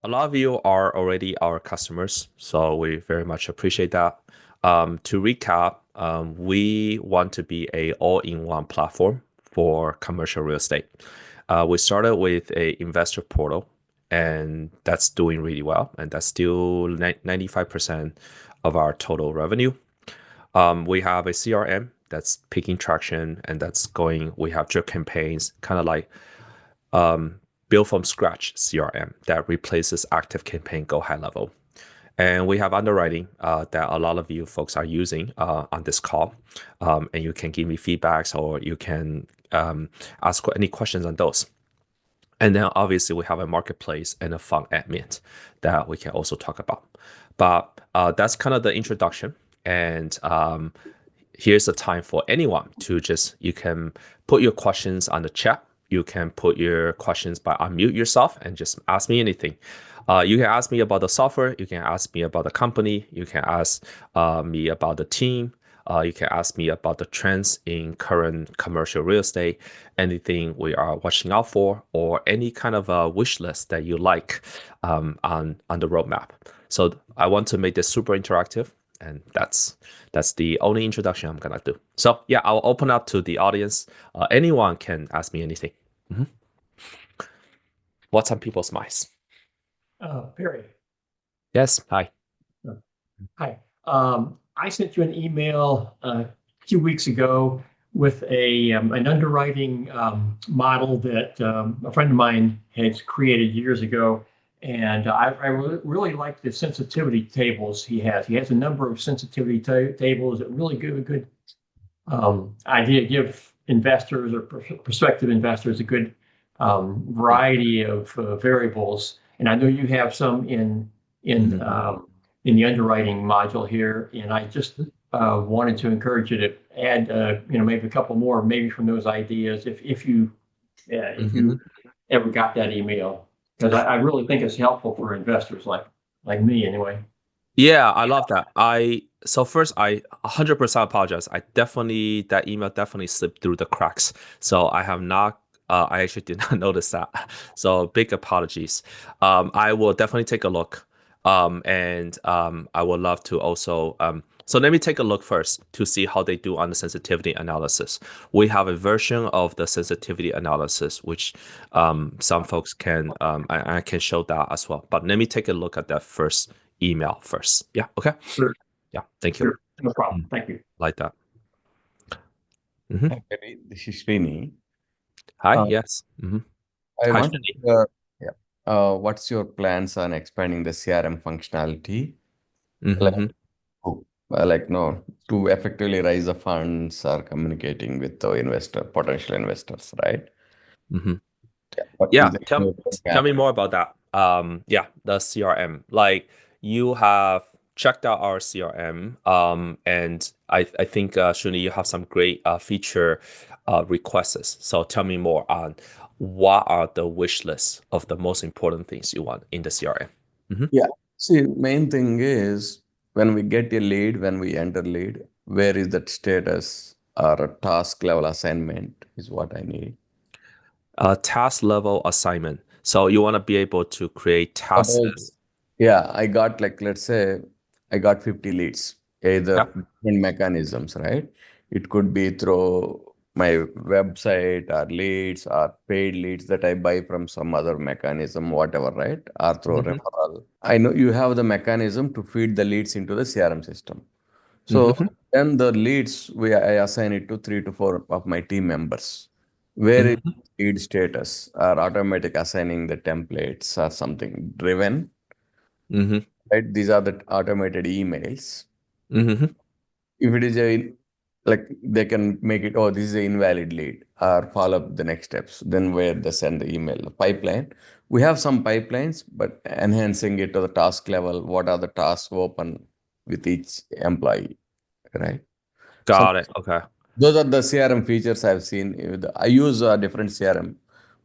A lot of you are already our customers, so we very much appreciate that. To recap, we want to be a all-in-one platform for commercial real estate. We started with a investor portal, and that's doing really well, and that's still 95% of our total revenue. We have a CRM that's picking traction, and that's going. We have drip campaigns, kind of like built from scratch CRM that replaces active campaign go high level. And we have underwriting that a lot of you folks are using on this call. And you can give me feedbacks or you can ask any questions on those. And then obviously we have a marketplace and a fund admin that we can also talk about. But that's kind of the introduction. And here's the time for anyone to you can put your questions on the chat. You can put your questions by unmute yourself and just ask me anything. You can ask me about the software. You can ask me about the company. You can ask me about the team. You can ask me about the trends in current commercial real estate, anything we are watching out for, or any kind of a wish list that you like on the roadmap. So I want to make this super interactive, and that's the only introduction I'm gonna do. So yeah, I'll open up to the audience. Anyone can ask me anything. What's on people's minds? Perry. Yes. Hi. Hi. I sent you an email a few weeks ago with an underwriting model that a friend of mine had created years ago. And I really like the sensitivity tables he has. He has a number of sensitivity tables that really give a good idea, give investors or prospective investors a good variety of variables. And I know you have some in the underwriting module here, and I just wanted to encourage you to add, maybe a couple more, maybe from those ideas, if you ever got that email, because I really think it's helpful for investors like me anyway. Yeah, I love that. So first I 100% apologize. That email definitely slipped through the cracks. So I have not I actually did not notice that. So big apologies. I will definitely take a look. And I would love to also so let me take a look first to see how they do on the sensitivity analysis. We have a version of the sensitivity analysis which some folks can I can show that as well. But let me take a look at that first email first. Yeah. Okay. Sure. Yeah. Thank you. Sure. No problem. Thank you. Like that. Hmm. Hi, Perry. This is Srini. Hi. Uh, Yes. I Hi, want Shani. yeah. What's your plans on expanding the CRM functionality? Like, Mm-hmm. no, to effectively raise the funds or communicating with the potential investors, right? Mm-hmm. Yeah. What Yeah. is the Tell roadmap? me more about that. Yeah, the CRM. Like you have checked out our CRM. And I think Shuni, you have some great feature requests. So tell me more on what are the wish lists of the most important things you want in the CRM. Mm-hmm. Yeah. See, main thing is when we get a lead, when we enter lead, where is that status or a task level assignment is what I need. Task level assignment. So you want to be able to create task Suppose, lists. yeah, I got like, let's say I got 50 leads, either Yeah. different mechanisms, right? It could be through my website or leads or paid leads that I buy from some other mechanism, whatever, right? Or through Mm-hmm. referral. I know you have the mechanism to feed the leads into the CRM system. So Mm-hmm. then the leads, I assign it to 3 to 4 of my team members. Where is Mm-hmm. lead status or automatic assigning the templates or something driven, Mm-hmm. right? These are the automated emails. Mm-hmm. If it is like they can make it, oh, this is an invalid lead or follow up the next steps, then where they send the email, the pipeline. We have some pipelines, but enhancing it to the task level, what are the tasks open with each employee, right? Some Got it. Okay. Those are the CRM features I've seen. I use a different CRM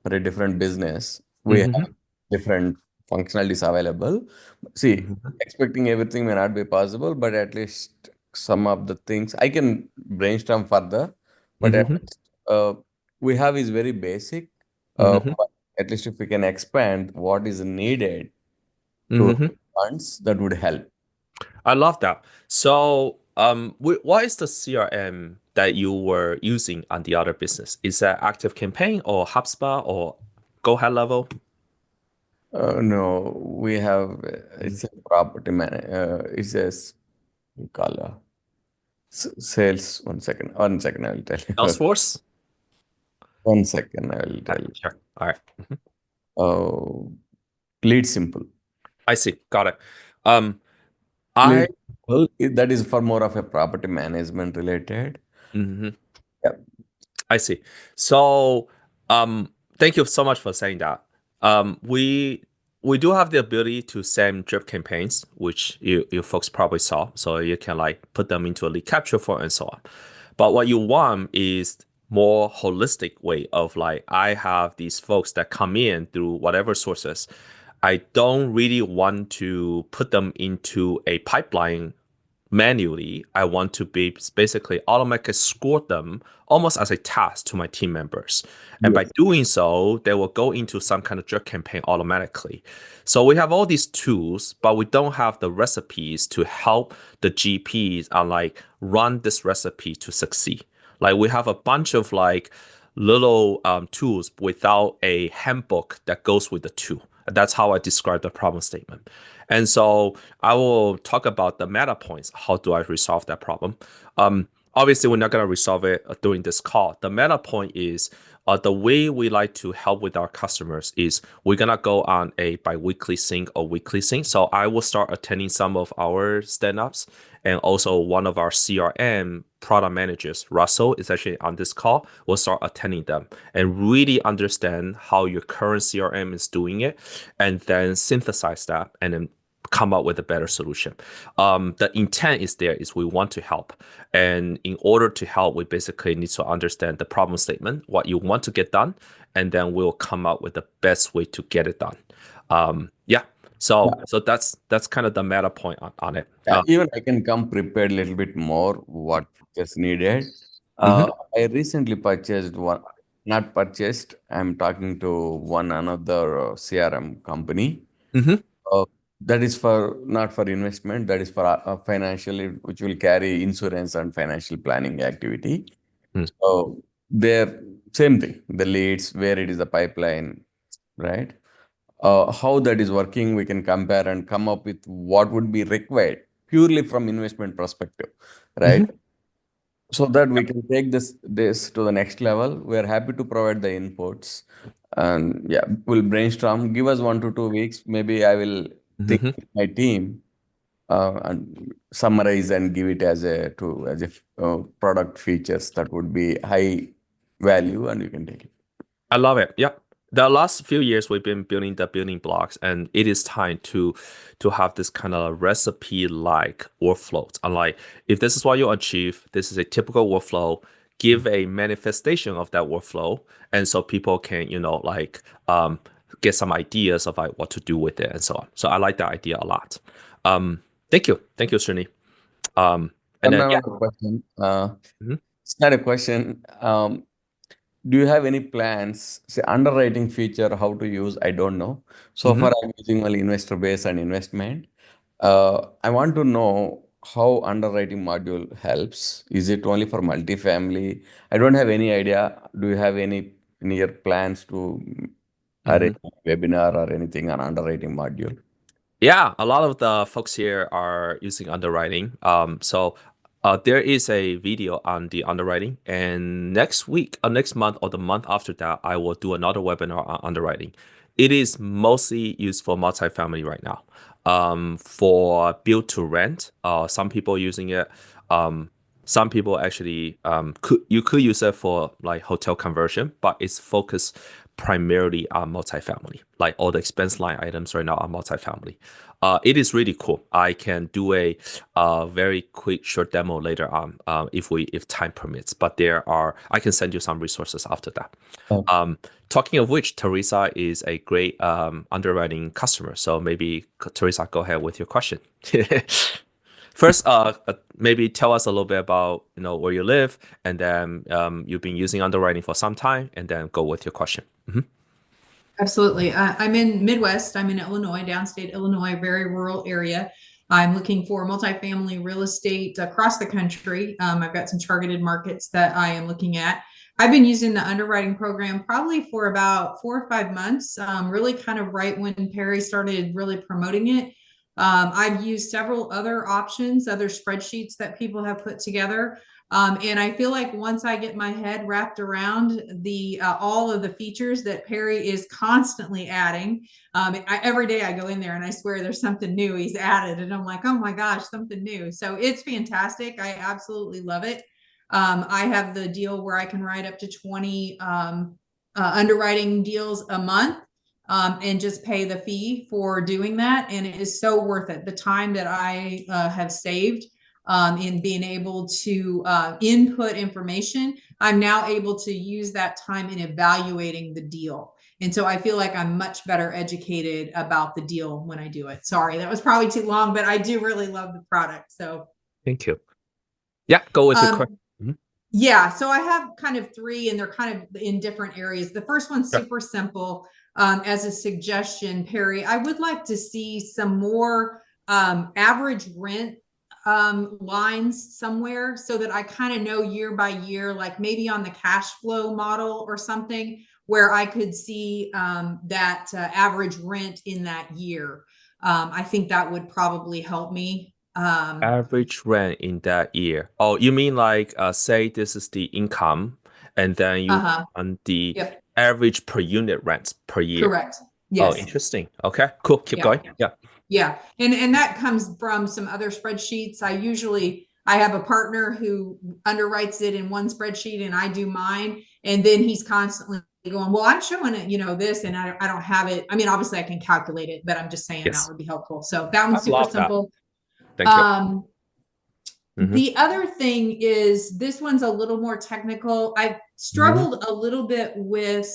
for a different business. We have Mm-hmm. different functionalities available. See, Mm-hmm. expecting everything may not be possible, but at least some of the things I can brainstorm further. But at Mm-hmm. least we have is very basic. Mm-hmm. But at least if we can expand what is needed, to Hmm. funds, that would help. I love that. So, what is the CRM that you were using on the other business? Is that Active Campaign or HubSpot or Go Ahead Level? No, we have Mhm. it's a property man. It's a we call sales. 1 second. 1 second. I will tell you. Salesforce? 1 second. I will All tell right, you. sure. All right. Mhm. Oh, lead simple. I see. Got it. Um, I Lead simple. That is for more of a property management related. mhm. Yeah. I see. So, thank you so much for saying that. We do have the ability to send drip campaigns, which you folks probably saw. So you can like put them into a lead capture form and so on. But what you want is more holistic way of like I have these folks that come in through whatever sources. I don't really want to put them into a pipeline manually. I want to be basically automatically score them almost as a task to my team members. And by Yes. doing so, they will go into some kind of drip campaign automatically. So we have all these tools, but we don't have the recipes to help the GPs on like run this recipe to succeed. Like we have a bunch of like little tools without a handbook that goes with the tool. That's how I describe the problem statement. And so I will talk about the meta points. How do I resolve that problem? Obviously, we're not going to resolve it during this call. The meta point is the way we like to help with our customers is we're going to go on a bi-weekly sync or weekly sync. So I will start attending some of our stand-ups, and also one of our CRM product managers, Russell, is actually on this call. We'll start attending them and really understand how your current CRM is doing it, and then synthesize that and then come up with a better solution. The intent is there is we want to help. And in order to help, we basically need to understand the problem statement, what you want to get done, and then we'll come up with the best way to get it done. Yeah. So that's kind of the meta point on it. Yeah, even I can come prepared a little bit more what is needed. Mhm, I recently purchased one, not purchased, I'm talking to one another CRM company. mhm, Uh, that is for not for investment, that is for financially, which will carry insurance and financial planning activity. mm, So they're same thing, the leads, where it is the pipeline, right? How that is working, we can compare and come up with what would be required purely from investment perspective, right? mhm. So that we can take this to the next level. We are happy to provide the inputs, and yeah, we'll brainstorm. Give us 1 to 2 weeks. Maybe I will think Mhm. with my team and summarize and give it as a to as if product features that would be high value, and you can take it. I love it. Yeah. The last few years we've been building the building blocks, and it is time to have this kind of recipe like workflows. And like if this is what you achieve, this is a typical workflow. Give a manifestation of that workflow, and so people can like get some ideas of like what to do with it and so on. So I like that idea a lot. Thank you, Srini. And then yeah. Another question. Mhm, It's not a question. Do you have any plans? Say underwriting feature, how to use? I don't know. So mhm, far, I'm using only investor base and investment. I want to know how underwriting module helps. Is it only for multifamily? I don't have any idea. Do you have any near plans to mhm. arrange a webinar or anything on underwriting module? Yeah, a lot of the folks here are using underwriting. There is a video on the underwriting, and next week, or next month, or the month after that, I will do another webinar on underwriting. It is mostly used for multifamily right now. For build to rent, some people using it. Um, some people actually could use it for like hotel conversion, but it's focused primarily on multifamily. Like all the expense line items right now are multifamily. It is really cool. I can do a very quick short demo later on if time permits. But I can send you some resources after that. Oh. Talking of which, Teresa is a great underwriting customer. So maybe Teresa, go ahead with your question. First, maybe tell us a little bit about where you live, and then you've been using underwriting for some time, and then go with your question. Mhm. Absolutely. I'm in Midwest. I'm in Illinois, downstate Illinois, very rural area. I'm looking for multifamily real estate across the country. I've got some targeted markets that I am looking at. I've been using the underwriting program probably for about 4 or 5 months, really kind of right when Perry started really promoting it. I've used several other options, other spreadsheets that people have put together. And I feel like once I get my head wrapped around the all of the features that Perry is constantly adding, every day I go in there and I swear there's something new he's added, and I'm like, oh my gosh, something new. So it's fantastic. I absolutely love it. I have the deal where I can write up to 20 underwriting deals a month. And just pay the fee for doing that. And it is so worth it. The time that I have saved in being able to input information, I'm now able to use that time in evaluating the deal. And so I feel like I'm much better educated about the deal when I do it. Sorry, that was probably too long, but I do really love the product. So Thank you. Yeah, go with your question. Yeah, so I have kind of three, and they're kind of in different areas. The first one's super simple. As a suggestion, Perry, I would like to see some more average rent lines somewhere so that I kind of know year by year, like maybe on the cash flow model or something, where I could see that average rent in that year. I think that would probably help me. Average rent in that year. Oh, you mean like say this is the income, and then you on the Yep. average per unit rents per year. Correct. Oh, Yes. interesting. Okay, cool. Keep going. Yeah. Yeah. And that comes from some other spreadsheets. I have a partner who underwrites it in one spreadsheet and I do mine. And then he's constantly going, well, I'm showing it, this, and I don't have it. I mean, obviously I can calculate it, but I'm just saying Yes. that would be helpful. So that one's I super love that. simple. Thank you. The other thing is, this one's a little more technical. I've struggled a little bit with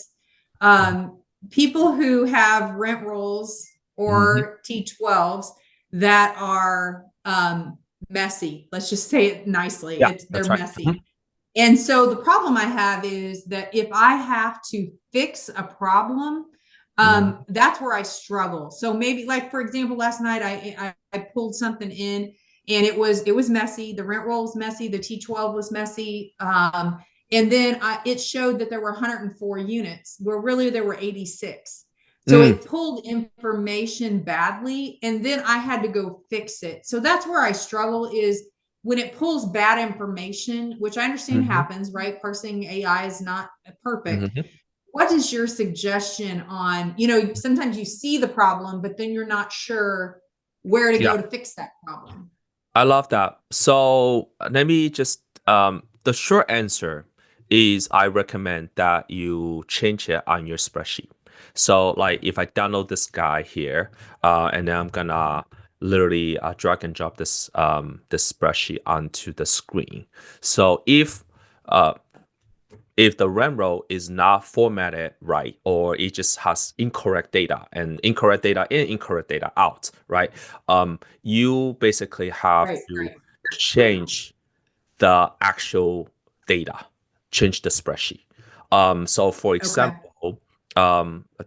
people who have rent rolls or T12s that are messy. Let's just say it nicely. Yeah, They're that's right. messy. And so the problem I have is that if I have to fix a problem, that's where I struggle. So maybe, like, for example, last night I pulled something in and it was messy. The rent roll was messy. The T12 was messy. And then it showed that there were 104 units where really there were 86. So it pulled information badly, and then I had to go fix it. So that's where I struggle, is when it pulls bad information, which I understand happens, right? Parsing AI is not perfect. What is your suggestion on, sometimes you see the problem, but then you're not sure where to go to fix that problem? I love that. So let me just, the short answer is I recommend that you change it on your spreadsheet. So like if I download this guy here, and then I'm gonna literally drag and drop this this spreadsheet onto the screen. So if the rent roll is not formatted right, or it just has incorrect data and incorrect data in, incorrect data out, right? You basically have to change the actual data, change the spreadsheet. So for example,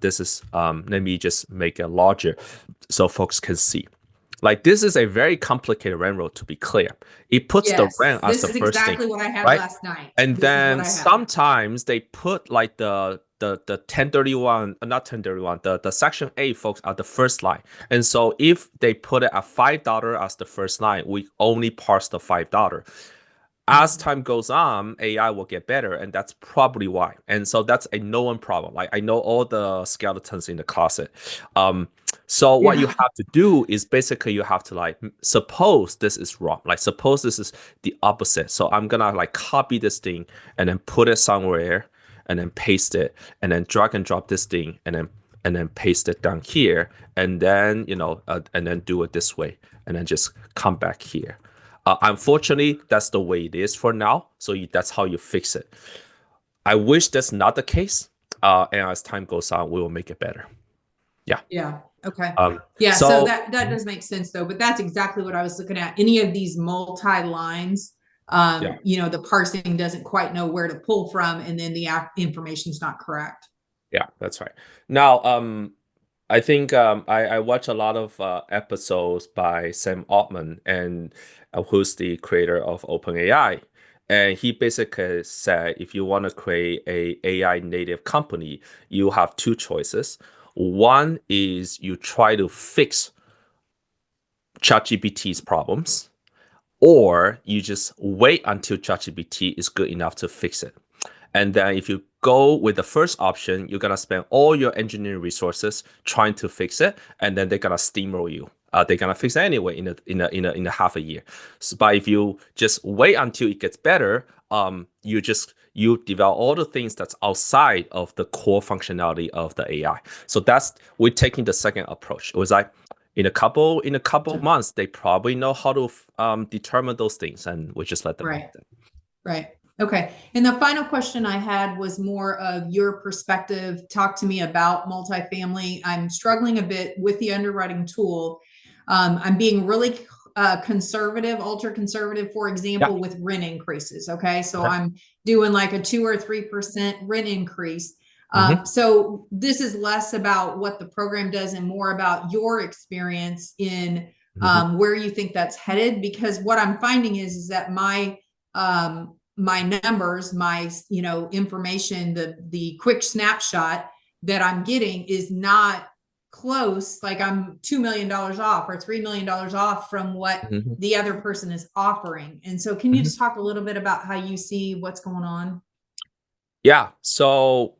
this is, let me just make it larger so folks can see. Like, this is a very complicated rent roll, to be clear. It puts the rent as the first thing. This is exactly what I had last night. And then sometimes they put like the 1031, not 1031, the section A folks are the first line. And so if they put it at $5 as the first line, we only parse the $5. As time goes on, AI will get better, and that's probably why. And so that's a known problem. Like, I know all the skeletons in the closet. So what you have to do is basically you have to, like, suppose this is wrong. Like, suppose this is the opposite. So I'm gonna like copy this thing and then put it somewhere and then paste it and then drag and drop this thing and then paste it down here, and then and then do it this way and then just come back here. Unfortunately, that's the way it is for now. So that's how you fix it. I wish that's not the case. And as time goes on, we will make it better. Yeah. Yeah. Okay. So that does make sense, though. But that's exactly what I was looking at. Any of these multi-lines, the parsing doesn't quite know where to pull from, and then the information is not correct. Yeah, that's right. Now, I think I watch a lot of episodes by Sam Altman, and who's the creator of OpenAI. And he basically said if you want to create a AI native company, you have two choices. One is you try to fix ChatGPT's problems, or you just wait until ChatGPT is good enough to fix it. And then if you go with the first option, you're gonna spend all your engineering resources trying to fix it, and then they're gonna steamroll you. They're gonna fix it anyway in a half a year. So, but if you just wait until it gets better, you develop all the things that's outside of the core functionality of the AI. So that's we're taking the second approach. It was like in a couple of months, they probably know how to determine those things, and we just let them Right. Right. Okay. And the final question I had was more of your perspective. Talk to me about multifamily. I'm struggling a bit with the underwriting tool. I'm being really conservative, ultra conservative, for example, with rent increases. Okay. So Okay. I'm doing like a 2 or 3% rent increase. Mhm. So this is less about what the program does and more about your experience in where you think that's headed. Because what I'm finding is that my numbers, my information, the quick snapshot that I'm getting is not close. Like I'm $2 million off or $3 million off from what Mhm. the other person is offering. And so can you Mhm. just talk a little bit about how you see what's going on? Yeah, so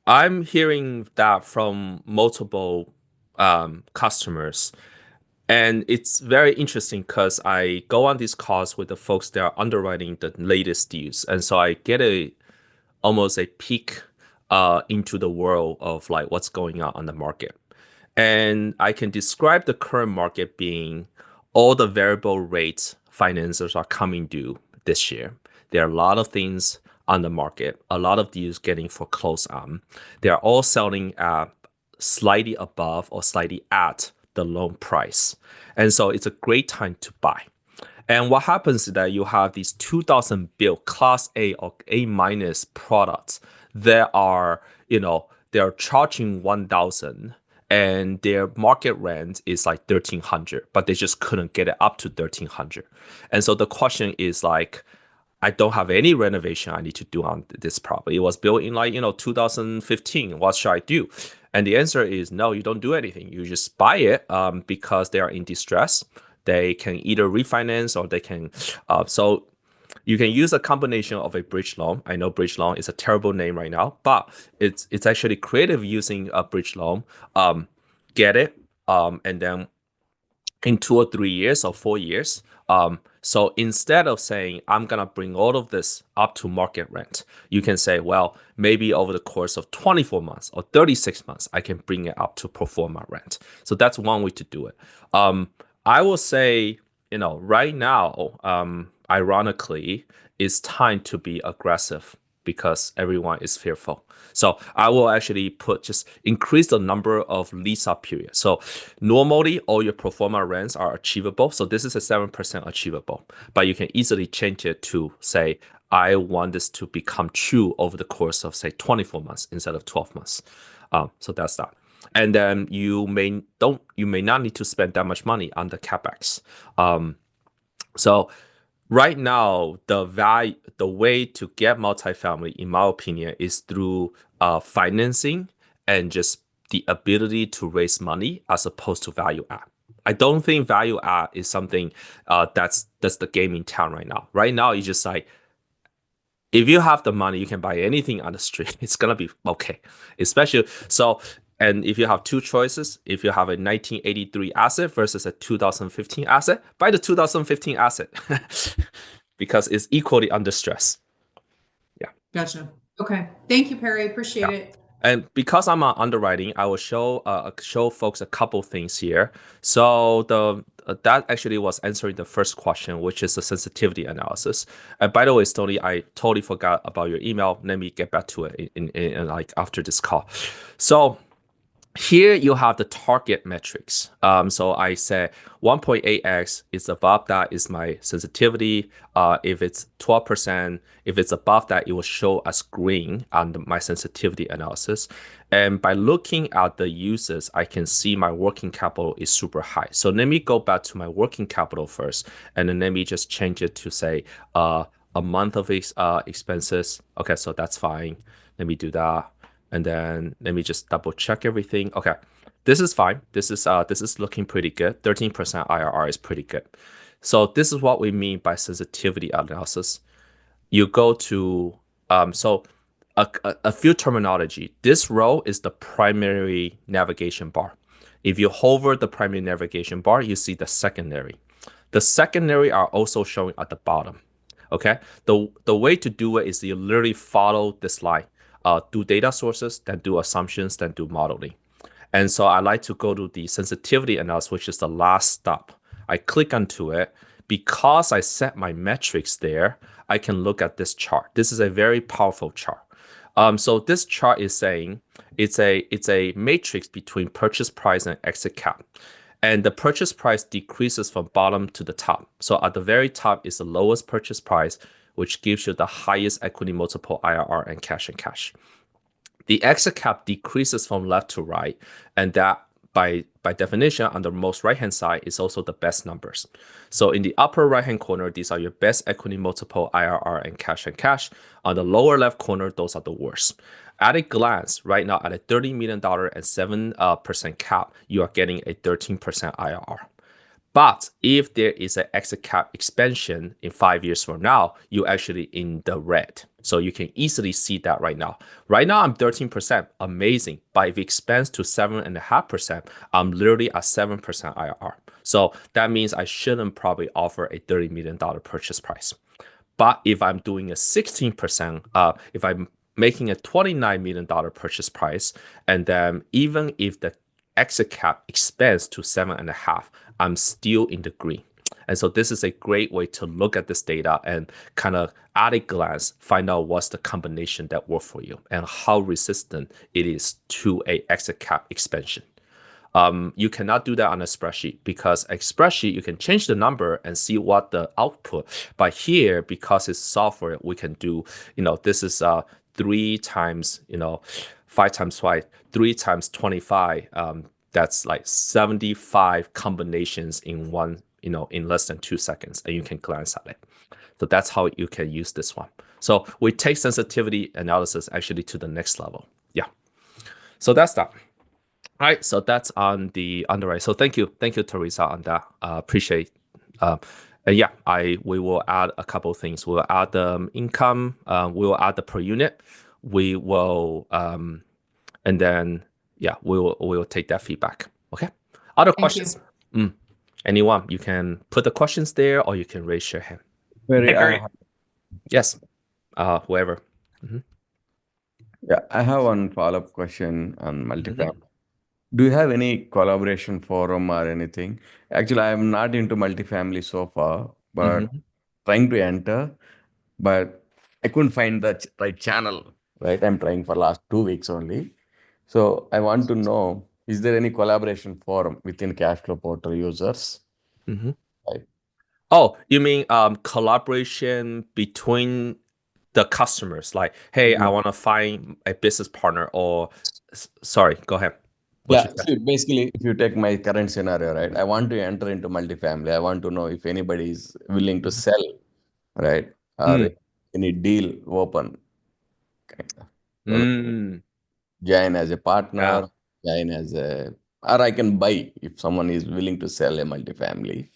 I'm hearing that from multiple customers, and it's very interesting because I go on these calls with the folks that are underwriting the latest deals, and so I get almost a peek into the world of like what's going on the market. And I can describe the current market being all the variable rate financiers are coming due this year. There are a lot of things on the market, a lot of deals getting foreclosed on. They are all selling at slightly above or slightly at the loan price. And so it's a great time to buy. And what happens is that you have these 2000 built class A or A minus products that are, they're charging 1000 and their market rent is like 1300, but they just couldn't get it up to 1300. And so the question is like, I don't have any renovation I need to do on this property. It was built in like, 2015. What should I do? And the answer is no, you don't do anything. You just buy it because they are in distress. They can either refinance or they can. So you can use a combination of a bridge loan. I know bridge loan is a terrible name right now, but it's actually creative using a bridge loan. Get it, and then in 2 or 3 years or 4 years. So instead of saying, I'm going to bring all of this up to market rent, you can say, well, maybe over the course of 24 months or 36 months, I can bring it up to pro forma rent. So that's one way to do it. I will say, right now, ironically, it's time to be aggressive because everyone is fearful. So I will actually just increase the number of lease up periods. So normally all your pro forma rents are achievable. So this is a 7% achievable, but you can easily change it to say, I want this to become true over the course of say 24 months instead of 12 months. So that's that. And then you may not need to spend that much money on the capex. So right now, the way to get multifamily, in my opinion, is through financing and just the ability to raise money as opposed to value add. I don't think value add is something that's the game in town right now. Right now, it's just like if you have the money, you can buy anything on the street. It's gonna be okay. Especially so, and if you have two choices, if you have a 1983 asset versus a 2015 asset, buy the 2015 asset because it's equally under stress. Yeah. Gotcha. Okay. Thank you, Perry. Appreciate it. And because I'm on underwriting, I will show folks a couple things here. So that actually was answering the first question, which is the sensitivity analysis. And by the way, Stony, I totally forgot about your email. Let me get back to it in like after this call. So here you have the target metrics. So I say 1.8x is above that is my sensitivity. If it's 12%, if it's above that, it will show as green on my sensitivity analysis. And by looking at the uses, I can see my working capital is super high. So let me go back to my working capital first, and then let me just change it to say a month of expenses. Okay, so that's fine. Let me do that. And then let me just double check everything. Okay, this is fine. This is looking pretty good. 13% IRR is pretty good. So this is what we mean by sensitivity analysis. You go to so a few terminology. This row is the primary navigation bar. If you hover the primary navigation bar, you see the secondary. The secondary are also showing at the bottom. Okay, the way to do it is you literally follow this line. Do data sources, then do assumptions, then do modeling. And so I like to go to the sensitivity analysis, which is the last stop. I click onto it. Because I set my metrics there, I can look at this chart. This is a very powerful chart. So this chart is saying it's a matrix between purchase price and exit cap. And the purchase price decreases from bottom to the top. So at the very top is the lowest purchase price, which gives you the highest equity multiple IRR and cash and cash. The exit cap decreases from left to right, and that by definition on the most right hand side is also the best numbers. So in the upper right hand corner, these are your best equity multiple IRR and cash. On the lower left corner, those are the worst. At a glance, right now at a $30 million and 7% cap, you are getting a 13% IRR. But if there is an exit cap expansion in 5 years from now, you're actually in the red. So you can easily see that right now. Right now, I'm 13%, amazing. But if it expands to 7.5%, I'm literally at 7% IRR. So that means I shouldn't probably offer a $30 million purchase price. But if I'm doing a 16%, if I'm making a $29 million purchase price, and then even if the exit cap expands to 7.5, I'm still in the green. And so this is a great way to look at this data and kind of at a glance find out what's the combination that works for you and how resistant it is to a exit cap expansion. You cannot do that on a spreadsheet because a spreadsheet, you can change the number and see what the output. But here, because it's software, we can do, this is 3 times, 5 times 5, 3 times 25. That's like 75 combinations in one, in less than 2 seconds, and you can glance at it. So that's how you can use this one. So we take sensitivity analysis actually to the next level. Yeah. So that's that. All right, so that's on the underwrite. So thank you, Teresa, on that. Appreciate. And yeah, we will add a couple of things. We'll add the income. We will add the per unit. We will, and then yeah, we will take that feedback. Okay. Other questions? Anyone? You can put the questions there, or you can raise your hand. Yes. Whoever. Yeah, I have one follow-up question on multifamily. Do you have any collaboration forum or anything? Actually, I am not into multifamily so far, but trying to enter, but I couldn't find the right channel, right? I'm trying for last 2 weeks only. So I want to know, is there any collaboration forum within Cashflow Portal users? Right. Oh, you mean collaboration between the customers? Like, hey, I want to find a business partner, or sorry, go ahead. Yeah, see, basically, if you take my current scenario, right, I want to enter into multifamily. I want to know if anybody is willing to sell, right, or any deal open. Join as a partner, join as or I can buy if someone is willing to sell a multifamily.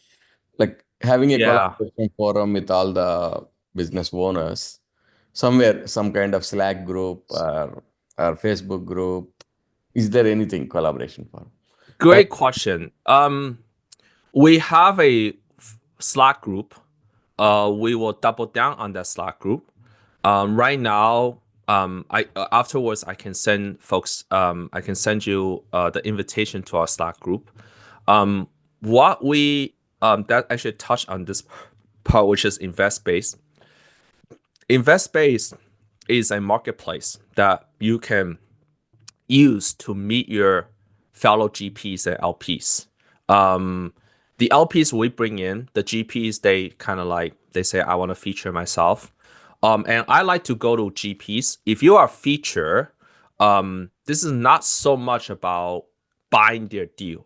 Like having a collaboration forum with all the business owners, somewhere, some kind of Slack group or Facebook group. Is there anything collaboration forum? Great question. We have a Slack group. We will double down on that Slack group. Right now, afterwards I can send folks. I can send you the invitation to our Slack group. What we that actually touch on this part, which is InvestBase. InvestBase is a marketplace that you can use to meet your fellow GPs and LPs. The LPs we bring in, the GPs, they kind of like, they say, I want to feature myself. And I like to go to GPs. If you are a feature, this is not so much about buying their deal.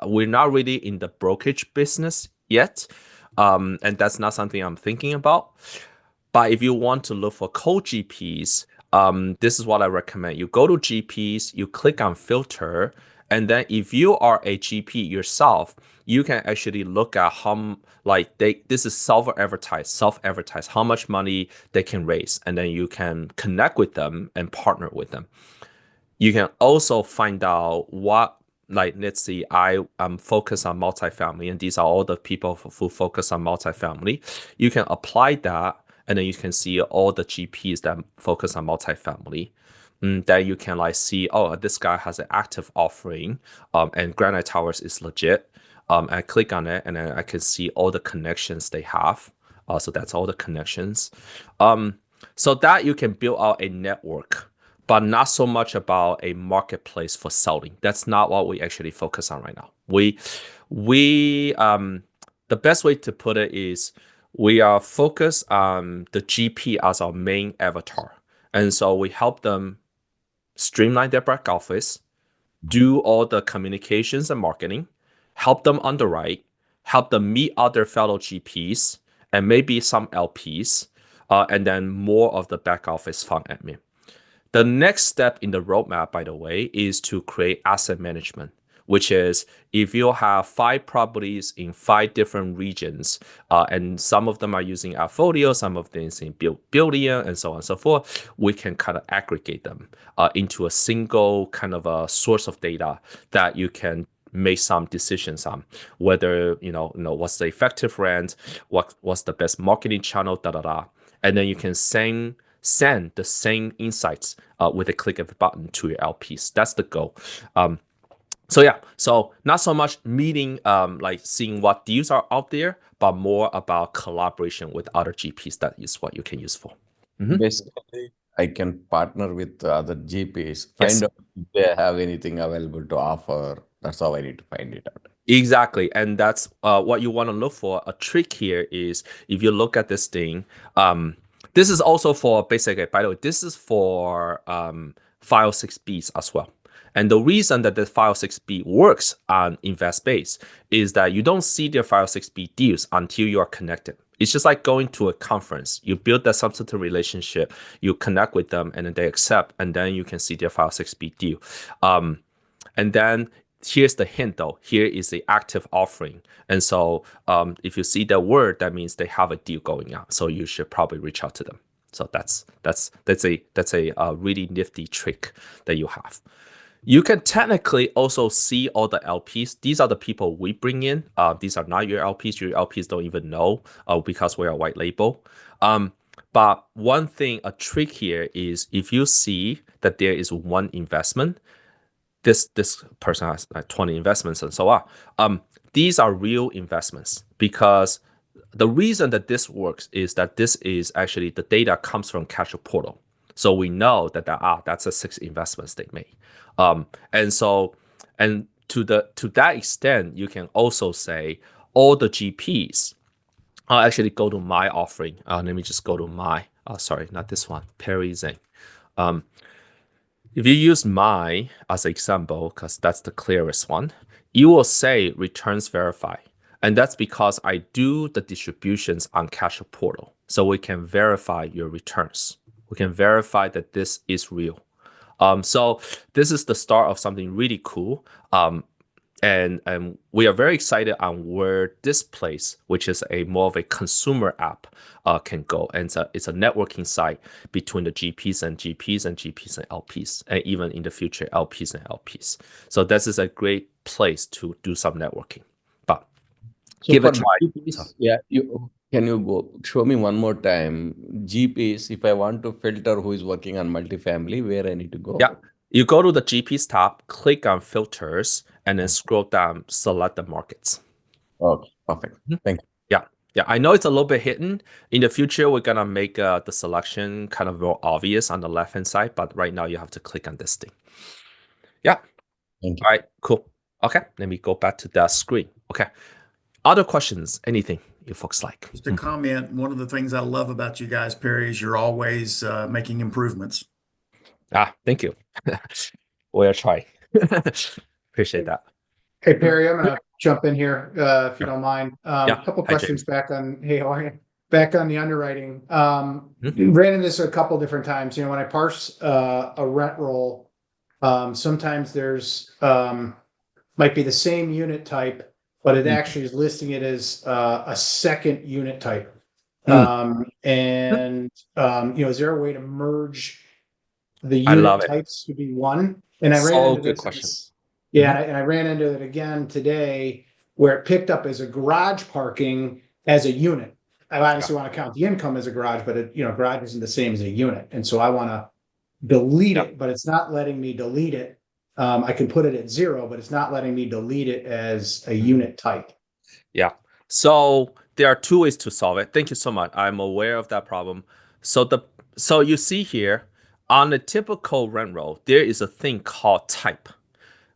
We're not really in the brokerage business yet. And that's not something I'm thinking about. But if you want to look for co-GPs, this is what I recommend. You go to GPs, you click on filter, and then if you are a GP yourself, you can actually look at how this is self-advertise how much money they can raise, and then you can connect with them and partner with them. You can also find out what, like, let's see, I am focused on multifamily, and these are all the people who focus on multifamily. You can apply that, and then you can see all the GPs that focus on multifamily. Then you can like see, oh, this guy has an active offering, and Granite Towers is legit. I click on it, and then I can see all the connections they have. So that's all the connections. So that you can build out a network, but not so much about a marketplace for selling. That's not what we actually focus on right now. The best way to put it is we are focused on the GP as our main avatar. And so we help them streamline their back office, do all the communications and marketing, help them underwrite, help them meet other fellow GPs, and maybe some LPs, and then more of the back office fund admin. The next step in the roadmap, by the way, is to create asset management, which is if you have 5 properties in 5 different regions, and some of them are using Appfolio, some of them using Buildium, and so on and so forth, we can kind of aggregate them into a single kind of a source of data that you can make some decisions on, whether what's the effective rent, what's the best marketing channel, and then you can send the same insights with a click of a button to your LPs. That's the goal. So not so much meeting, like seeing what deals are out there, but more about collaboration with other GPs. That is what you can use for. Basically, I can partner with other GPs, find out if they have anything available to offer. That's how I need to find it out. Exactly. And that's what you want to look for. A trick here is if you look at this thing, this is also for basically, by the way, this is for file 6Bs as well. And the reason that the file 6B works on InvestBase is that you don't see their file 6B deals until you are connected. It's just like going to a conference. You build that substantive relationship, you connect with them, and then they accept, and then you can see their file 6B deal. And then here's the hint though. Here is the active offering. And so if you see the word, that means they have a deal going on. So you should probably reach out to them. So that's a really nifty trick that you have. You can technically also see all the LPs. These are the people we bring in. These are not your LPs. Your LPs don't even know because we're a white label. But one thing, a trick here is if you see that there is one investment, this person has like 20 investments and so on. These are real investments because the reason that this works is that this is actually the data comes from Cash Portal. So we know that that's a 6 investments they made. And to that extent, you can also say all the GPs. I'll actually go to my offering. Let me just go to my. Sorry, not this one. Perry Zhang. If you use my as an example, because that's the clearest one, you will say returns verify. And that's because I do the distributions on Cash Portal. So we can verify your returns. We can verify that this is real. So this is the start of something really cool. And we are very excited on where this place, which is more of a consumer app, can go. And it's a networking site between the GPs and GPs and GPs and LPs, and even in the future, LPs and LPs. So this is a great place to do some networking. But so give it a try. GPs, can you go show me one more time? GPs, if I want to filter who is working on multifamily, where I need to go? Yeah. You go to the GPs tab, click on filters, and then scroll down, select the markets. Okay, perfect. Thank you. Yeah, I know it's a little bit hidden. In the future, we're gonna make the selection kind of more obvious on the left-hand side, but right now you have to click on this thing. Yeah. Thank you. All right, cool. Okay, let me go back to that screen. Okay. Other questions? Anything you folks like? Just a comment. One of the things I love about you guys, Perry, is you're always making improvements. Thank you. We'll try. Appreciate that. Hey, Perry, I'm gonna jump in here, if you don't mind. Yeah. A couple Hi, questions James. back on, hey, how are you? Back on the underwriting. Mhm. Ran into this a couple different times. You know, when I parse a rent roll, sometimes there's might be the same unit type, but it Mm. actually is listing it as a second unit type. Mm. You know, is there a way to merge the I love unit it. types to be one? And I ran So into good this, question. yeah, and I ran into it again today where it picked up as a garage parking as a unit. I obviously want to count the income as a garage, but it, you know, garage isn't the same as a unit. And so I want to delete Yeah. it, but it's not letting me delete it. I can put it at 0, but it's not letting me delete it as a unit type. Yeah. So there are two ways to solve it. Thank you so much. I'm aware of that problem. So you see here on a typical rent roll, there is a thing called type.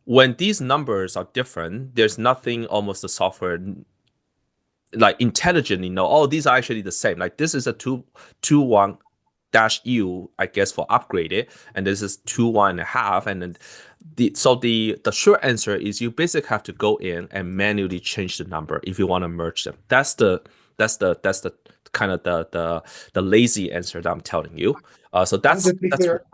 When these numbers are different, there's nothing almost the software like intelligently know, oh, these are actually the same. Like this is a 221 dash U, I guess, for upgraded, and this is 2.5. And then the short answer is you basically have to go in and manually change the number if you want to merge them. That's the kind of the lazy answer that I'm telling you. So Just to be that's clear,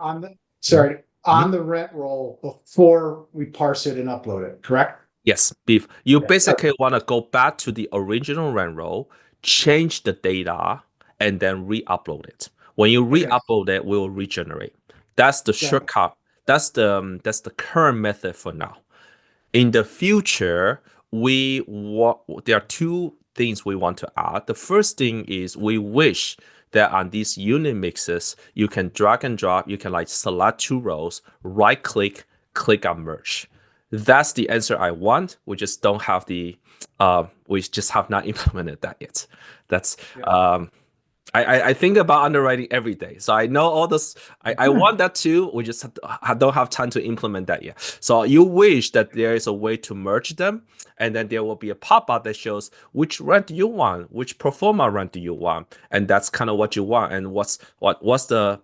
on the rent roll before we parse it and upload it, correct? Yes, beef. You Yeah. basically want to go back to the original rent roll, change the data, and then re-upload it. When you Okay. re-upload it, we'll regenerate. That's the Yeah. shortcut. That's the current method for now. In the future, there are two things we want to add. The first thing is we wish that on these unit mixes, you can drag and drop. You can like select two rows, right click on merge. That's the answer I want. We just don't have we just have not implemented that yet. That's I think about underwriting every day, so I know all this. I want that too. We just don't have time to implement that yet. So you wish that there is a way to merge them, and then there will be a pop-up that shows which rent do you want, which pro forma rent do you want, and that's kind of what you want. And what's the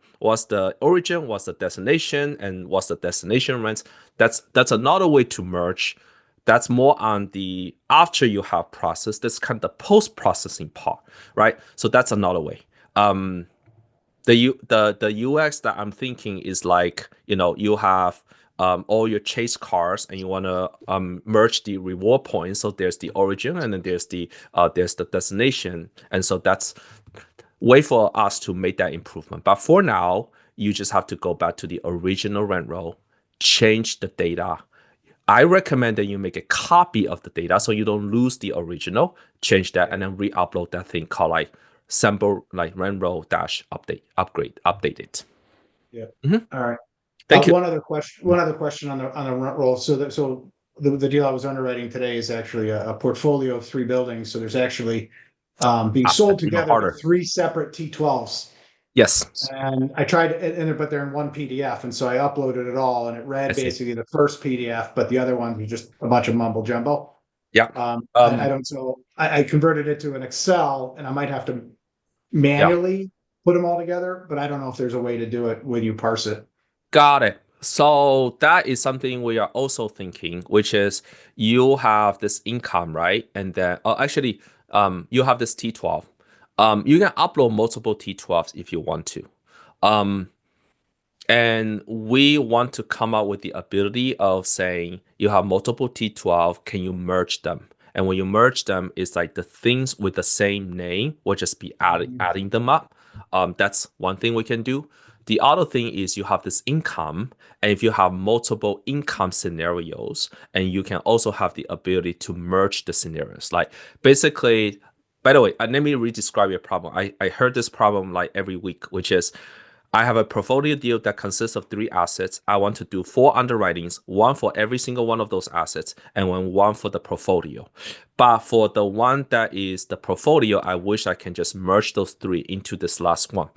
origin, what's the destination, and what's the destination rent. That's another way to merge. That's more on the after you have processed. That's kind of the post-processing part, right? So that's another way. The UX that I'm thinking is like, you have all your chase cars and you want to merge the reward points. So there's the origin and then there's the destination, and so that's way for us to make that improvement. But for now, you just have to go back to the original rent roll, change the data. I recommend that you make a copy of the data so you don't lose the original, change that, and then re-upload that thing called like sample like rent roll dash update it. Yeah. Mhm. All right. Thank you. One other question on the rent roll. So the deal I was underwriting today is actually a portfolio of 3 buildings. So there's actually being sold Even together, harder. but 3 separate T12s. Yes. And I tried, but they're in one PDF, and so I uploaded it all, and it I read see. basically the first PDF, but the other ones were just a bunch of mumble jumbo. Yeah. I don't. So I converted it to an Excel, and I might have to manually put them all together, but I don't know if there's a way to do it when you parse it. Got it. So that is something we are also thinking, which is you have this income, right? And then, actually, you have this T12. You can upload multiple T12s if you want to. And we want to come up with the ability of saying you have multiple T12, can you merge them? And when you merge them, it's like the things with the same name will just be adding them up. That's one thing we can do. The other thing is you have this income, and if you have multiple income scenarios, and you can also have the ability to merge the scenarios. Like basically, by the way, let me re-describe your problem. I heard this problem like every week, which is I have a portfolio deal that consists of 3 assets. I want to do 4 underwritings, 1 for every single one of those assets, and 1 for the portfolio. But for the one that is the portfolio, I wish I can just merge those 3 into this last one,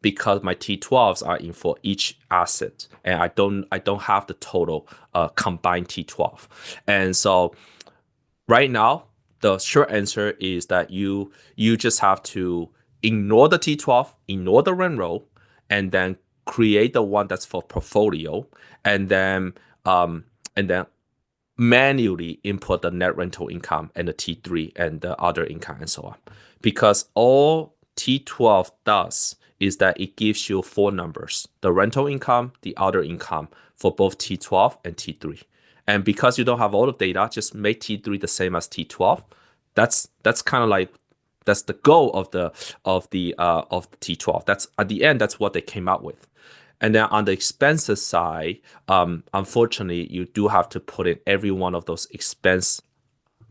because my T12s are in for each asset, and I don't have the total combined T12. And so right now, the short answer is that you just have to ignore the T12, ignore the rent roll, and then create the one that's for portfolio, and then um, and then manually input the net rental income and the T3 and the other income and so on. Because all T12 does is that it gives you 4 numbers: the rental income, the other income for both T12 and T3. And because you don't have all the data, just make T3 the same as T12. That's kind of like that's the goal of the T12. That's at the end. That's what they came up with. And then on the expenses side, unfortunately, you do have to put in every one of those expense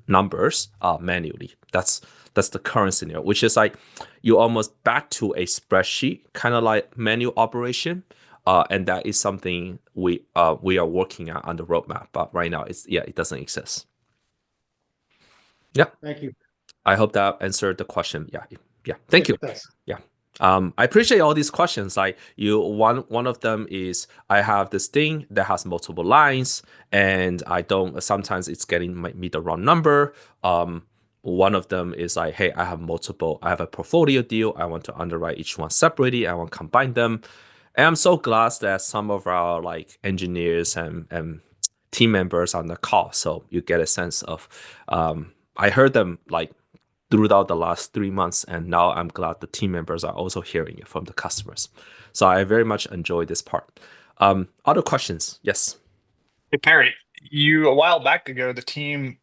numbers manually. That's the current scenario, which is like you almost back to a spreadsheet, kind of like manual operation. And that is something we are working on the roadmap. But right now, it doesn't exist. Yeah. Thank you. I hope that answered the question. Yeah. Thank you. Thanks. Yeah. I appreciate all these questions. Like one of them is I have this thing that has multiple lines, and I don't. Sometimes it's getting me the wrong number. One of them is like, hey, I have a portfolio deal. I want to underwrite each one separately. I want to combine them. And I'm so glad that some of our like engineers and team members on the call, so you get a sense of. I heard them like throughout the last 3 months, and now I'm glad the team members are also hearing it from the customers. So I very much enjoy this part. Other questions? Yes. Hey, Perry, a while back ago, the team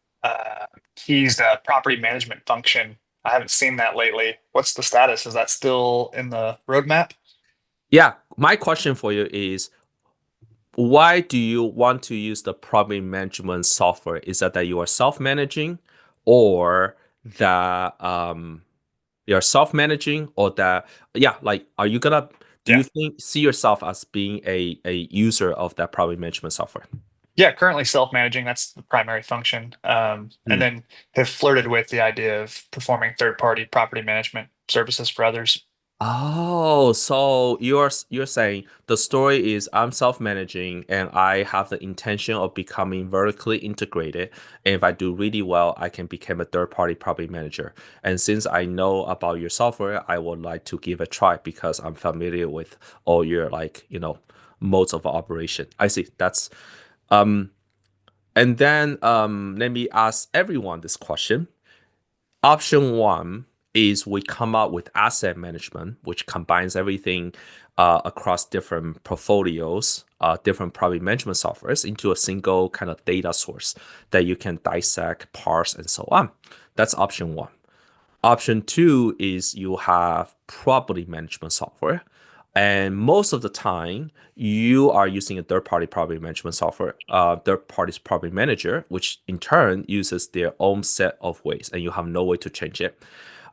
teased a property management function. I haven't seen that lately. What's the status? Is that still in the roadmap? Yeah, my question for you is, why do you want to use the property management software? Is that you are self-managing, or that you're self-managing, or that like are you gonna do you see yourself as being a user of that property management software? Yeah, currently self-managing. That's the primary function. And then have flirted with the idea of performing third-party property management services for others. Oh, so you're saying the story is I'm self-managing and I have the intention of becoming vertically integrated. And if I do really well, I can become a third-party property manager. And since I know about your software, I would like to give a try because I'm familiar with all your modes of operation. I see. That's and then let me ask everyone this question. Option 1 is we come up with asset management, which combines everything across different portfolios, different property management softwares into a single kind of data source that you can dissect, parse, and so on. That's option 1. Option 2 is you have property management software. And most of the time, you are using a third-party property management software, third-party property manager, which in turn uses their own set of ways, and you have no way to change it.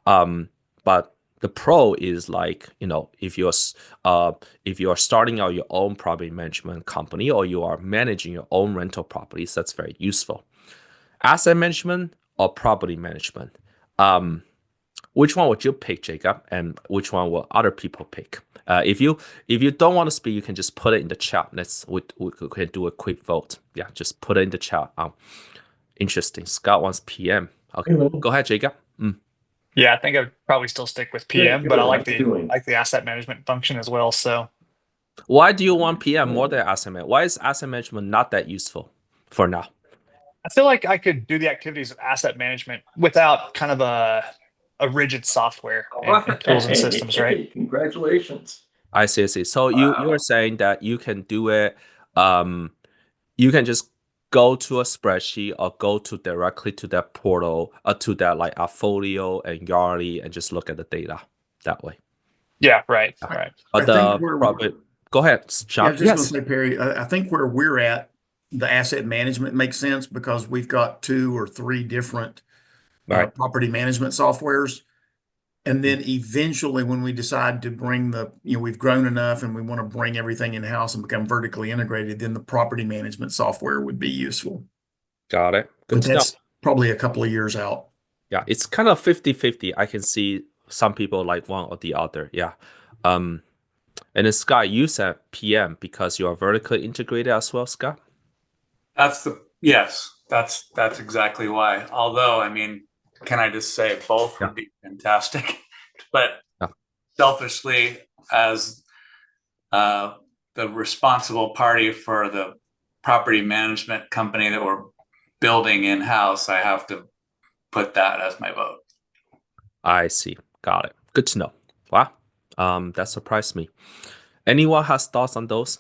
But the pro is like, if you're starting out your own property management company, or you are managing your own rental properties, that's very useful. Asset management or property management? Which one would you pick, Jacob? And which one will other people pick? If you don't want to speak, you can just put it in the chat. We can do a quick vote. Yeah, just put it in the chat. Interesting. Scott wants PM. Okay, go ahead, Jacob. Yeah, I think I'd probably still stick with PM, but I like the asset management function as well. So why do you want PM more than asset management? Why is asset management not that useful for now? I feel like I could do the activities of asset management without kind of a rigid software and tools and systems, right? Congratulations. I see. So you are saying that you can do it. You can just go to a spreadsheet or go directly to that portal, to that like Folio and Yarly, and just look at the data that way. Yeah, right. Right. But go ahead, Sean. Yeah, I was just going to say, Perry, I think where we're at, the asset management makes sense because we've got 2 or 3 different property management softwares. And then eventually, when we decide to bring we've grown enough and we want to bring everything in-house and become vertically integrated, then the property management software would be useful. Got it. Good But to know. that's probably a couple of years out. Yeah, it's kind of 50-50. I can see some people like one or the other. Yeah. And then Scott, you said PM because you are vertically integrated as well, Scott? Yes, that's exactly why. Although, I mean, can I just say both would be fantastic? But selfishly, as the responsible party for the property management company that we're building in-house, I have to put that as my vote. I see. Got it. Good to know. Wow. That surprised me. Anyone has thoughts on those?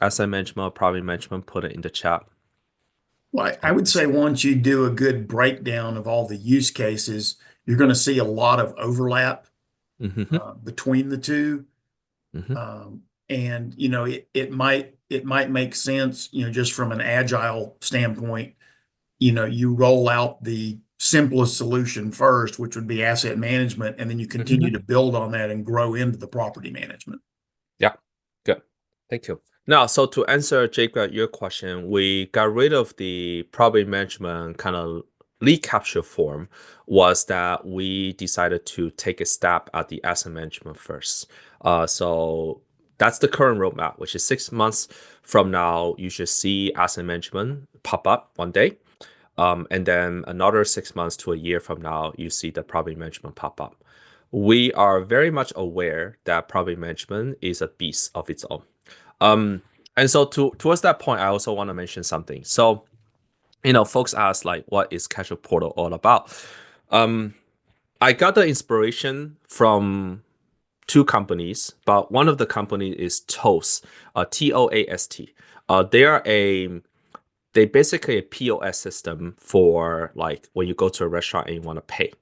Asset management or property management, put it in the chat. Well, I would say once you do a good breakdown of all the use cases, you're going to see a lot of overlap between the two. And it might make sense, just from an agile standpoint, you roll out the simplest solution first, which would be asset management, and then you continue to build on that and grow into the property management. Yeah, good. Thank you. Now, so to answer Jacob, your question, we got rid of the property management kind of lead capture form was that we decided to take a step at the asset management first. So that's the current roadmap, which is 6 months from now, you should see asset management pop up one day. And then another 6 months to a year from now, you see the property management pop up. We are very much aware that property management is a beast of its own. And so towards that point, I also want to mention something. So, folks ask like, what is Cash Flow Portal all about? I got the inspiration from two companies, but one of the companies is Toast, Toast. They basically a POS system for like when you go to a restaurant and you want to pay.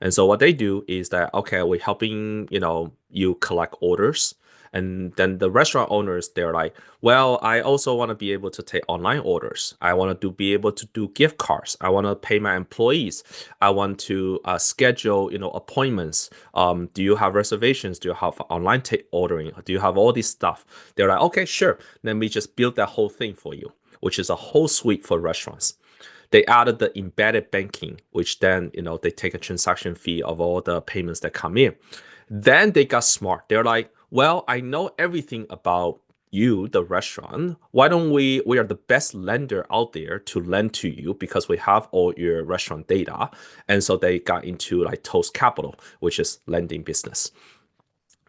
And so what they do is that, okay, we're helping, you collect orders. And then the restaurant owners, they're like, well, I also want to be able to take online orders. I want to be able to do gift cards. I want to pay my employees. I want to schedule, appointments. Do you have reservations? Do you have online ordering? Do you have all this stuff? They're like, okay, sure. Let me just build that whole thing for you, which is a whole suite for restaurants. They added the embedded banking, which then, they take a transaction fee of all the payments that come in. Then they got smart. They're like, well, I know everything about you, the restaurant. Why don't we are the best lender out there to lend to you because we have all your restaurant data. And so they got into like Toast Capital, which is lending business.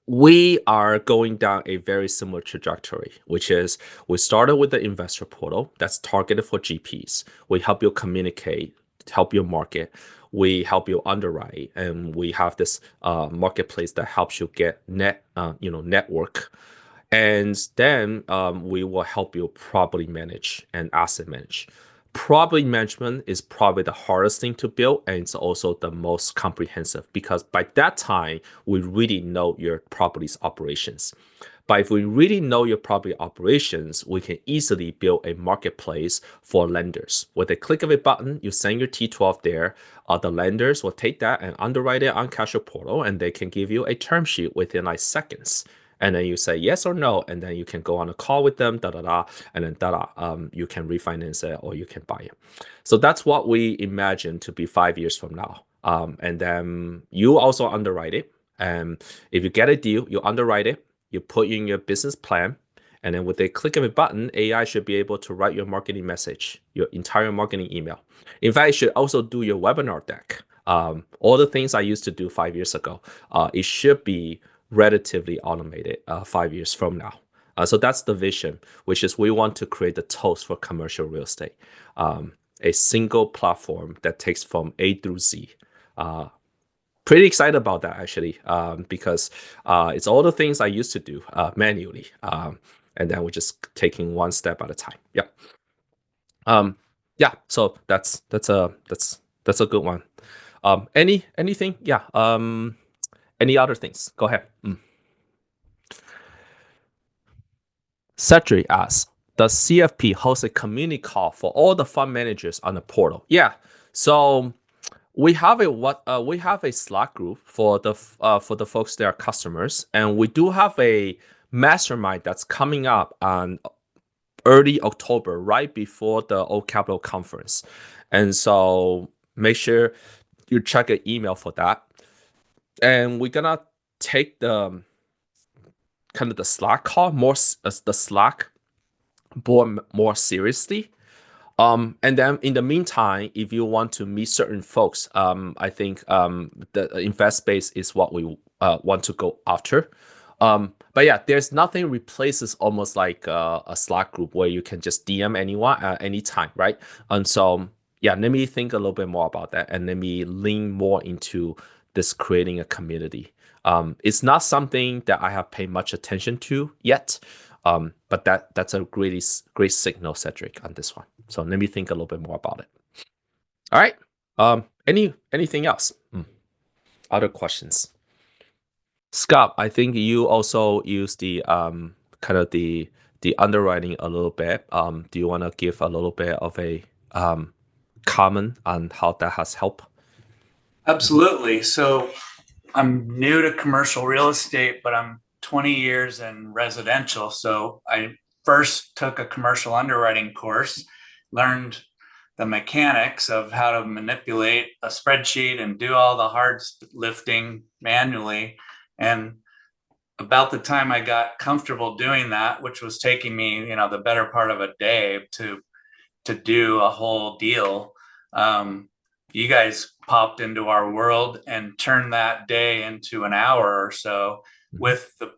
We are going down a very similar trajectory, which is we started with the investor portal that's targeted for GPs. We help you communicate, help you market. We help you underwrite, and we have this marketplace that helps you get network. And then we will help you properly manage and asset manage. Property management is probably the hardest thing to build, and it's also the most comprehensive because by that time, we really know your property's operations. But if we really know your property operations, we can easily build a marketplace for lenders. With a click of a button, you send your T12 there. The lenders will take that and underwrite it on Cash Flow Portal, and they can give you a term sheet within like seconds. And then you say yes or no, and then you can go on a call with them, and then you can refinance it or you can buy it. So that's what we imagine to be 5 years from now. And then you also underwrite it. And if you get a deal, you underwrite it, you put in your business plan, and then with a click of a button, AI should be able to write your marketing message, your entire marketing email. In fact, it should also do your webinar deck. All the things I used to do 5 years ago, it should be relatively automated 5 years from now. So that's the vision, which is we want to create the Toast for commercial real estate, a single platform that takes from A through Z. Pretty excited about that actually, because it's all the things I used to do manually, and then we're just taking one step at a time. Yeah. So that's a good one. Anything? Yeah. Any other things? Go ahead. Cedric asks, does CFP host a community call for all the fund managers on the portal? Yeah. So we have a Slack group for the folks that are customers, and we do have a mastermind that's coming up on early October, right before the Old Capital Conference. And so make sure you check an email for that. And we're gonna take the kind of the Slack call more, the Slack board more seriously. And then in the meantime, if you want to meet certain folks, I think the invest space is what we want to go after. But yeah, there's nothing replaces almost like a Slack group where you can just DM anyone at any time, right? And so yeah, let me think a little bit more about that, and let me lean more into this creating a community. It's not something that I have paid much attention to yet, but that's a great signal, Cedric, on this one. So let me think a little bit more about it. All right. Anything else? Other questions? Scott, I think you also use the kind of the underwriting a little bit. Do you want to give a little bit of a comment on how that has helped? Absolutely. So I'm new to commercial real estate, but I'm 20 years in residential. So I first took a commercial underwriting course, learned the mechanics of how to manipulate a spreadsheet and do all the hard lifting manually. And about the time I got comfortable doing that, which was taking me, the better part of a day to do a whole deal, you guys popped into our world and turned that day into an hour or so with the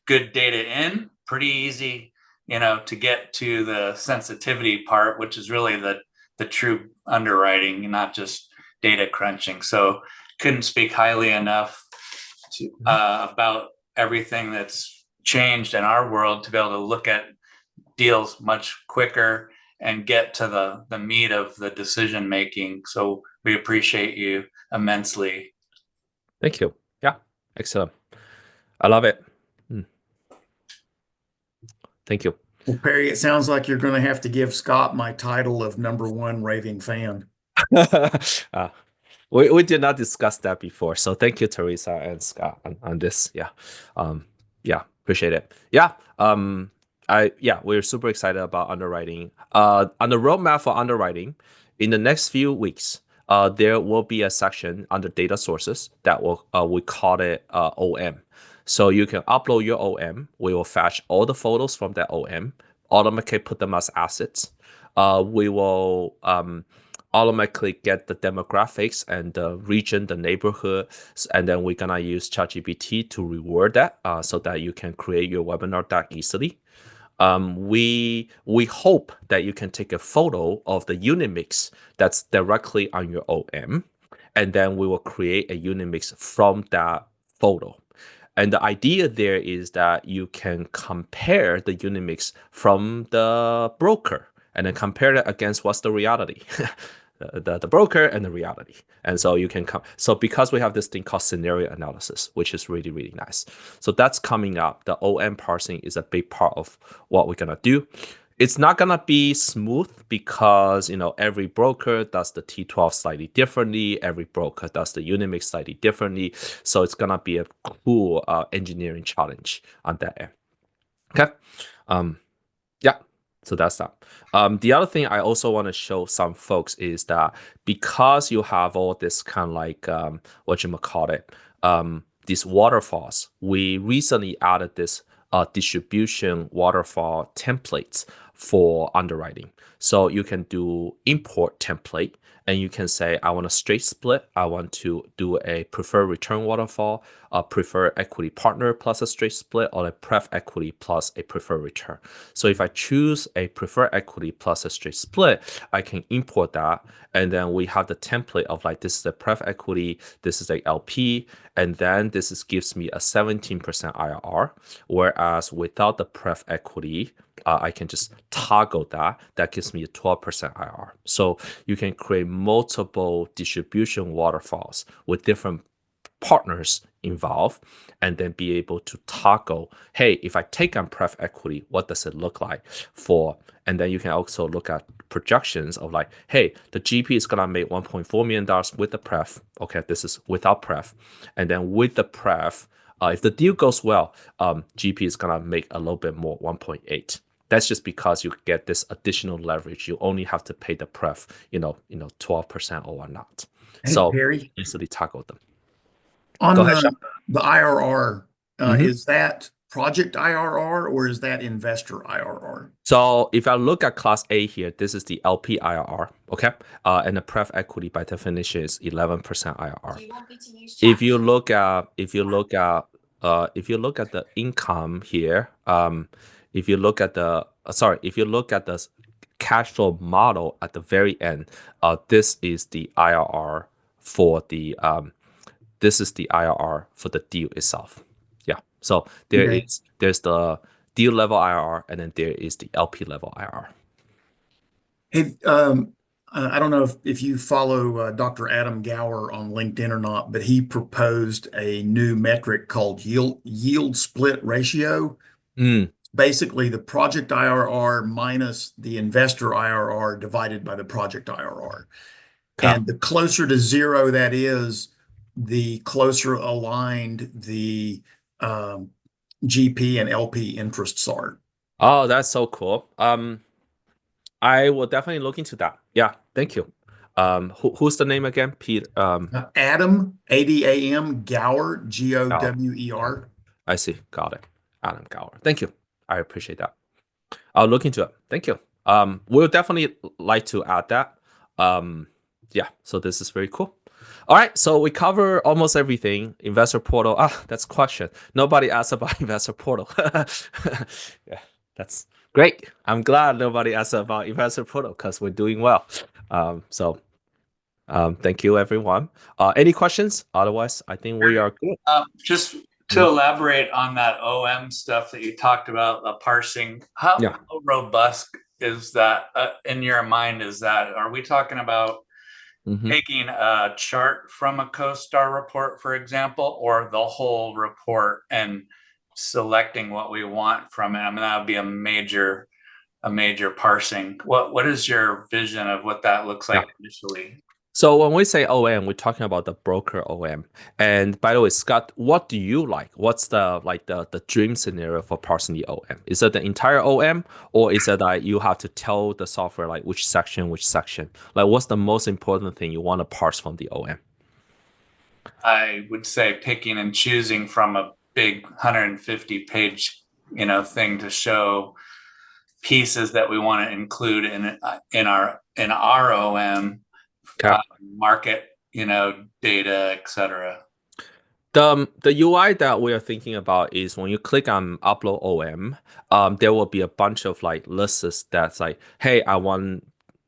good data in. Pretty easy, to get to the sensitivity part, which is really the true underwriting, not just data crunching. So couldn't speak highly enough to about everything that's changed in our world to be able to look at deals much quicker and get to the meat of the decision making. So we appreciate you immensely. Thank you. Yeah, excellent. I love it. Thank you. Well, Perry, it sounds like you're going to have to give Scott my title of #1 raving fan. We did not discuss that before, so thank you, Teresa and Scott, on this. Yeah, appreciate it. Yeah, we're super excited about underwriting. On the roadmap for underwriting, in the next few weeks, there will be a section under data sources that will we call it OM. So you can upload your OM. We will fetch all the photos from that OM, automatically put them as assets. We will automatically get the demographics and the region, the neighborhood, and then we're gonna use ChatGPT to reward that so that you can create your webinar deck easily. We hope that you can take a photo of the unit mix that's directly on your OM, and then we will create a unit mix from that photo. And the idea there is that you can compare the unit mix from the broker and then compare that against what's the reality. The broker and the reality. And so you can come. So because we have this thing called scenario analysis, which is really, really nice. So that's coming up. The OM parsing is a big part of what we're going to do. It's not going to be smooth because, every broker does the T12 slightly differently. Every broker does the unit mix slightly differently. So it's going to be a cool engineering challenge on that end. Okay. Yeah. So that's that. The other thing I also want to show some folks is that because you have all this kind of like, these waterfalls, we recently added this distribution waterfall templates for underwriting. So you can do import template, and you can say, I want a straight split. I want to do a preferred return waterfall, a preferred equity partner plus a straight split, or a pref equity plus a preferred return. So if I choose a preferred equity plus a straight split, I can import that. And then we have the template of like, this is the pref equity, this is a LP, and then this gives me a 17% IRR. Whereas without the pref equity, I can just toggle that. That gives me a 12% IRR. So you can create multiple distribution waterfalls with different partners involved, and then be able to toggle, hey, if I take on pref equity, what does it look like for? And then you can also look at projections of like, hey, the GP is gonna make $1.4 million with the pref. Okay, this is without pref. And then with the pref, if the deal goes well, GP is gonna make a little bit more, 1.8. That's just because you get this additional leverage. You only have to pay the pref, 12% or whatnot. Hey, So Perry, easily toggle them. on Go ahead, Sean. the IRR, Mhm. is that project IRR or is that investor IRR? So if I look at class A here, this is the LP IRR, okay? And the pref equity by definition is 11% IRR. If you look at the income here, if you look at the cash flow model at the very end, this is the IRR for the deal itself. Yeah. So Okay. there's the deal level IRR, and then there is the LP level IRR. Hey, I don't know if you follow Dr. Adam Gower on LinkedIn or not, but he proposed a new metric called yield split ratio. Basically, the project IRR minus the investor IRR divided by the project IRR. Okay. And the closer to zero that is, the closer aligned the GP and LP interests are. Oh, that's so cool. I will definitely look into that. Yeah, thank you. Who's the name again? Pete. Adam, Adam Gower, Gower. I see. Got it. Adam Gower. Thank you. I appreciate that. I'll look into it. Thank you. We'll definitely like to add that. Yeah, so this is very cool. All right, so we cover almost everything. Investor portal. That's a question. Nobody asked about investor portal. Yeah, that's great. I'm glad nobody asked about investor portal because we're doing well. Thank you, everyone. Any questions? Otherwise, I think we are good. Just to elaborate on that OM stuff that you talked about, the parsing, how robust is that in your mind? Are we talking about taking a chart from a CoStar report, for example, or the whole report and selecting what we want from it? I mean, that would be a major parsing. What is your vision of what that looks like initially? So when we say OM, we're talking about the broker OM. And by the way, Scott, what do you like? What's the dream scenario for parsing the OM? Is it the entire OM, or is it like you have to tell the software like which section? Like what's the most important thing you want to parse from the OM? I would say picking and choosing from a big 150-page, thing to show pieces that we want to include in our OM. Market, data, etc. The UI that we are thinking about is when you click on upload OM, there will be a bunch of like lists that's like, hey, I want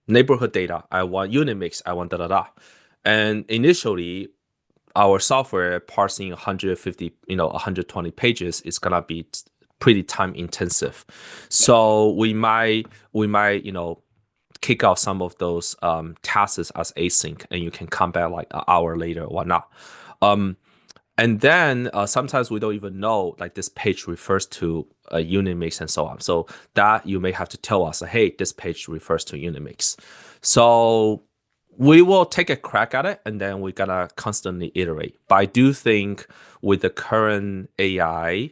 neighborhood data, I want unit mix, I want da. And initially, our software parsing 150, 120 pages is gonna be pretty time intensive. So we might kick out some of those tasks as async, and you can come back like an hour later or whatnot. And then sometimes we don't even know like this page refers to a unit mix and so on. So that you may have to tell us, hey, this page refers to unit mix. So we will take a crack at it, and then we're gonna constantly iterate. But I do think with the current AI,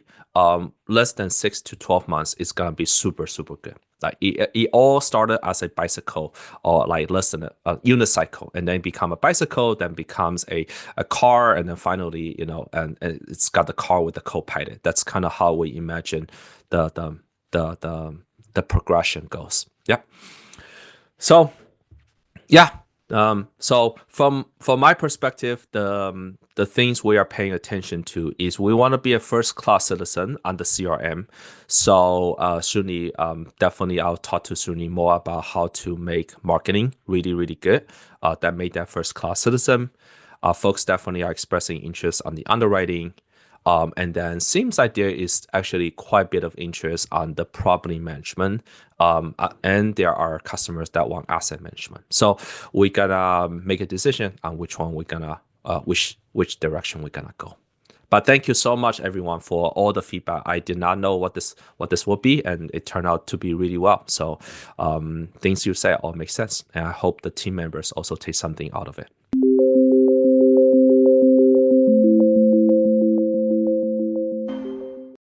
less than 6 to 12 months is gonna be super, super good. Like it all started as a bicycle or like less than a unicycle, and then become a bicycle, then becomes a car, and then finally, and it's got the car with the co-pilot. That's kind of how we imagine the progression goes. Yeah. So yeah. So from my perspective, the things we are paying attention to is we want to be a first-class citizen on the CRM. So Suni, definitely I'll talk to Suni more about how to make marketing really, really good. That made that first-class citizen. Folks definitely are expressing interest on the underwriting. And then seems like there is actually quite a bit of interest on the property management. And there are customers that want asset management. So we gotta make a decision on which one we're gonna which direction we're gonna go. But thank you so much, everyone, for all the feedback. I did not know what this would be, and it turned out to be really well. So things you say all make sense, and I hope the team members also take something out of it.